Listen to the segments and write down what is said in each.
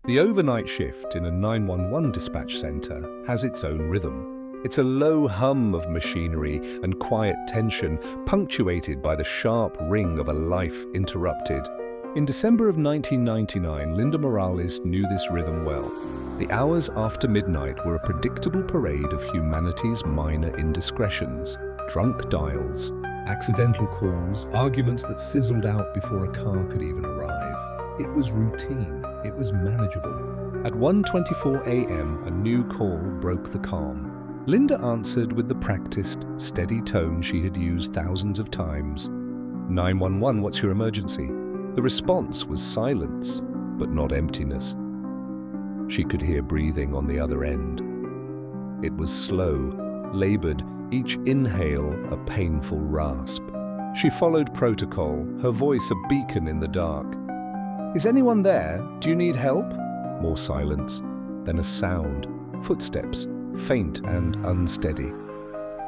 The overnight shift in a 911 dispatch center has its own rhythm. It's a low hum of machinery and quiet tension, punctuated by the sharp ring of a life interrupted. In December of 1999, Linda Morales knew this rhythm well. The hours after midnight were a predictable parade of humanity's minor indiscretions. Drunk dials, accidental calls, arguments that sizzled out before a car could even arrive. It was routine. It was manageable. At 1:24 a.m., a new call broke the calm. Linda answered with the practiced, steady tone she had used thousands of times. 911, what's your emergency? The response was silence, but not emptiness. She could hear breathing on the other end. It was slow, labored, each inhale a painful rasp. She followed protocol, her voice a beacon in the dark. Is anyone there? Do you need help? More silence, then a sound, footsteps, faint and unsteady.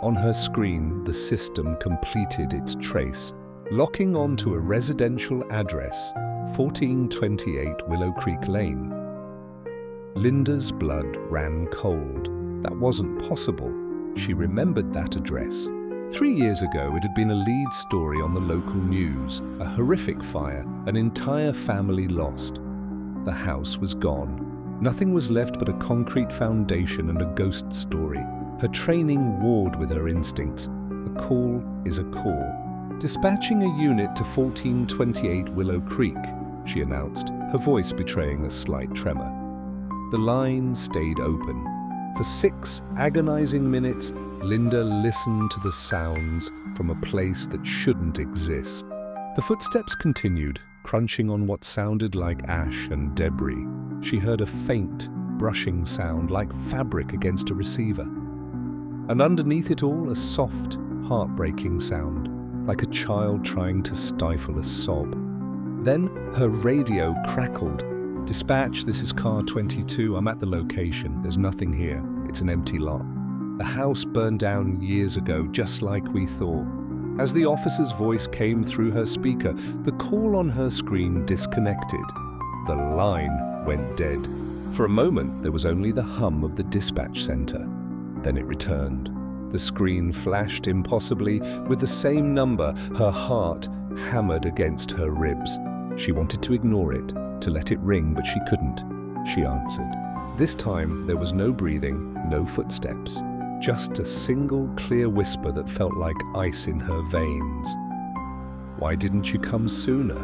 On her screen, the system completed its trace, locking onto a residential address, 1428 Willow Creek Lane. Linda's blood ran cold. That wasn't possible. She remembered that address. 3 years ago, it had been a lead story on the local news, a horrific fire, an entire family lost. The house was gone. Nothing was left but a concrete foundation and a ghost story. Her training warred with her instincts. A call is a call. Dispatching a unit to 1428 Willow Creek, she announced, her voice betraying a slight tremor. The line stayed open. For 6 agonizing minutes, Linda listened to the sounds from a place that shouldn't exist. The footsteps continued, crunching on what sounded like ash and debris. She heard a faint, brushing sound like fabric against a receiver. And underneath it all, a soft, heartbreaking sound, like a child trying to stifle a sob. Then her radio crackled. Dispatch, this is car 22. I'm at the location. There's nothing here. It's an empty lot. The house burned down years ago, just like we thought. As the officer's voice came through her speaker, the call on her screen disconnected. The line went dead. For a moment, there was only the hum of the dispatch center. Then it returned. The screen flashed impossibly with the same number, her heart hammered against her ribs. She wanted to ignore it, to let it ring, but she couldn't. She answered. This time, there was no breathing, no footsteps. Just a single clear whisper that felt like ice in her veins. Why didn't you come sooner?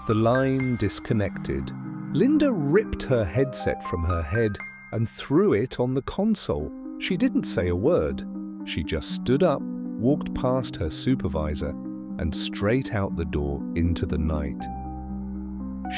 The line disconnected. Linda ripped her headset from her head and threw it on the console. She didn't say a word. She just stood up, walked past her supervisor, and straight out the door into the night.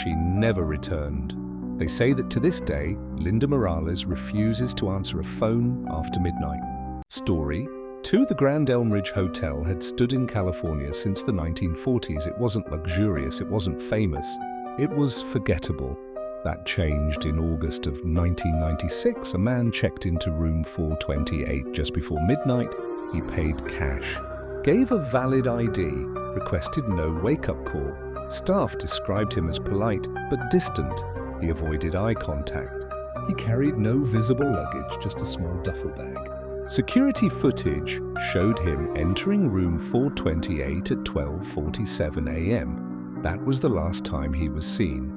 She never returned. They say that to this day, Linda Morales refuses to answer a phone after midnight. Story: 2. The Grand Elm Ridge Hotel had stood in California since the 1940s. It wasn't luxurious, it wasn't famous. It was forgettable. That changed in August of 1996. A man checked into room 428 just before midnight. He paid cash, gave a valid ID, requested no wake-up call. Staff described him as polite but distant. He avoided eye contact. He carried no visible luggage, just a small duffel bag. Security footage showed him entering room 428 at 12:47 a.m. That was the last time he was seen.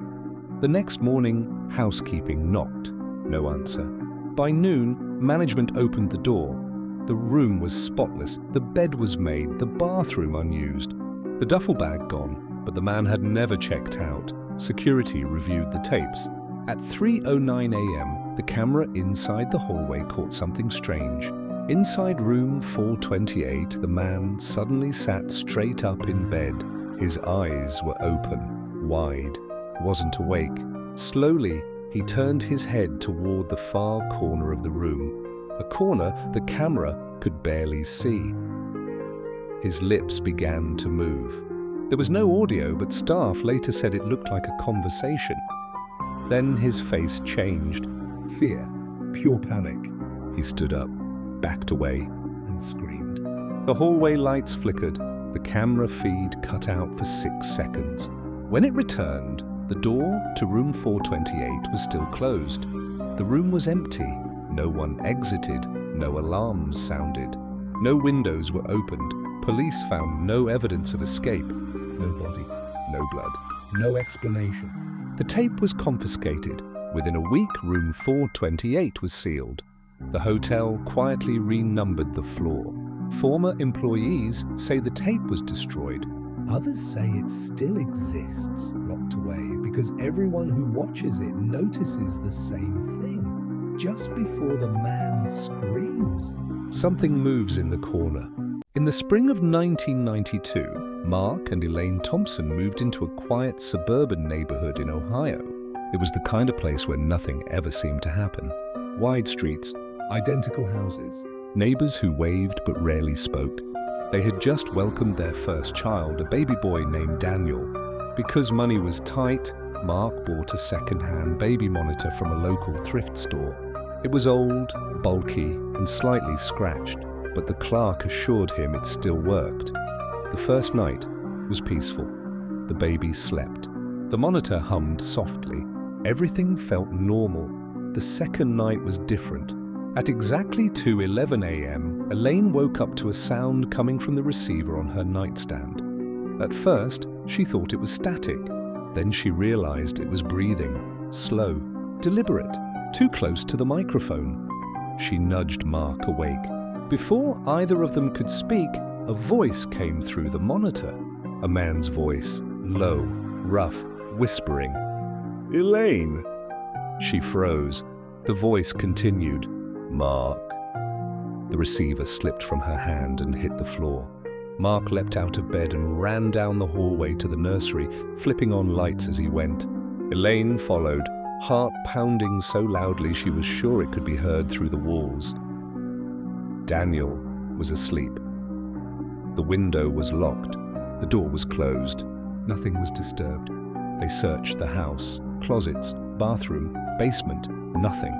The next morning, housekeeping knocked. No answer. By noon, management opened the door. The room was spotless. The bed was made, the bathroom unused. The duffel bag gone, but the man had never checked out. Security reviewed the tapes. At 3:09 a.m., the camera inside the hallway caught something strange. Inside room 428, the man suddenly sat straight up in bed. His eyes were open, wide, wasn't awake. Slowly, he turned his head toward the far corner of the room, a corner the camera could barely see. His lips began to move. There was no audio, but staff later said it looked like a conversation. Then his face changed. Fear, pure panic. He stood up, backed away, and screamed. The hallway lights flickered. The camera feed cut out for 6 seconds. When it returned, The door to room 428 was still closed. The room was empty. No one exited. No alarms sounded. No windows were opened. Police found no evidence of escape. No body, no blood, no explanation. The tape was confiscated. Within a week, room 428 was sealed. The hotel quietly renumbered the floor. Former employees say the tape was destroyed. Others say it still exists, locked away, because everyone who watches it notices the same thing. Just before the man screams, something moves in the corner. In the spring of 1992, Mark and Elaine Thompson moved into a quiet suburban neighborhood in Ohio. It was the kind of place where nothing ever seemed to happen. Wide streets, identical houses, neighbors who waved but rarely spoke. They had just welcomed their first child, a baby boy named Daniel. Because money was tight, Mark bought a second-hand baby monitor from a local thrift store. It was old, bulky, and slightly scratched, but the clerk assured him it still worked. The first night was peaceful. The baby slept. The monitor hummed softly. Everything felt normal. The second night was different. At exactly 2:11 a.m., Elaine woke up to a sound coming from the receiver on her nightstand. At first, she thought it was static. Then she realized it was breathing, slow, deliberate, too close to the microphone. She nudged Mark awake. Before either of them could speak, a voice came through the monitor. A man's voice, low, rough, whispering. "Elaine!" She froze. The voice continued. "Mark." The receiver slipped from her hand and hit the floor. Mark leapt out of bed and ran down the hallway to the nursery, flipping on lights as he went. Elaine followed, heart pounding so loudly she was sure it could be heard through the walls. Daniel was asleep. The window was locked. The door was closed. Nothing was disturbed. They searched the house, closets, bathroom, basement, nothing.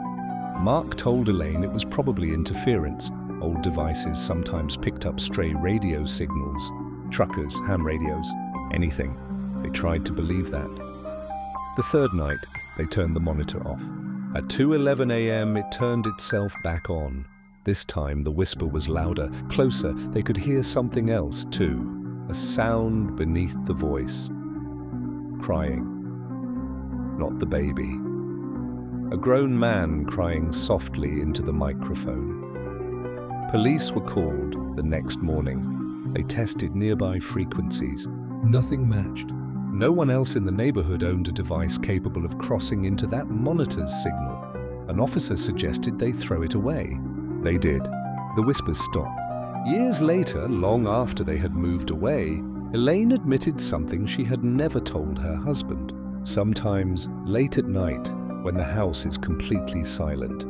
Mark told Elaine it was probably interference. Old devices sometimes picked up stray radio signals. Truckers, ham radios, anything. They tried to believe that. The third night, they turned the monitor off. At 2:11 a.m., it turned itself back on. This time, the whisper was louder, closer. They could hear something else, too. A sound beneath the voice. Crying. Not the baby. A grown man crying softly into the microphone. Police were called the next morning. They tested nearby frequencies. Nothing matched. No one else in the neighborhood owned a device capable of crossing into that monitor's signal. An officer suggested they throw it away. They did. The whispers stopped. Years later, long after they had moved away, Elaine admitted something she had never told her husband. Sometimes, late at night, when the house is completely silent,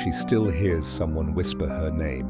she still hears someone whisper her name.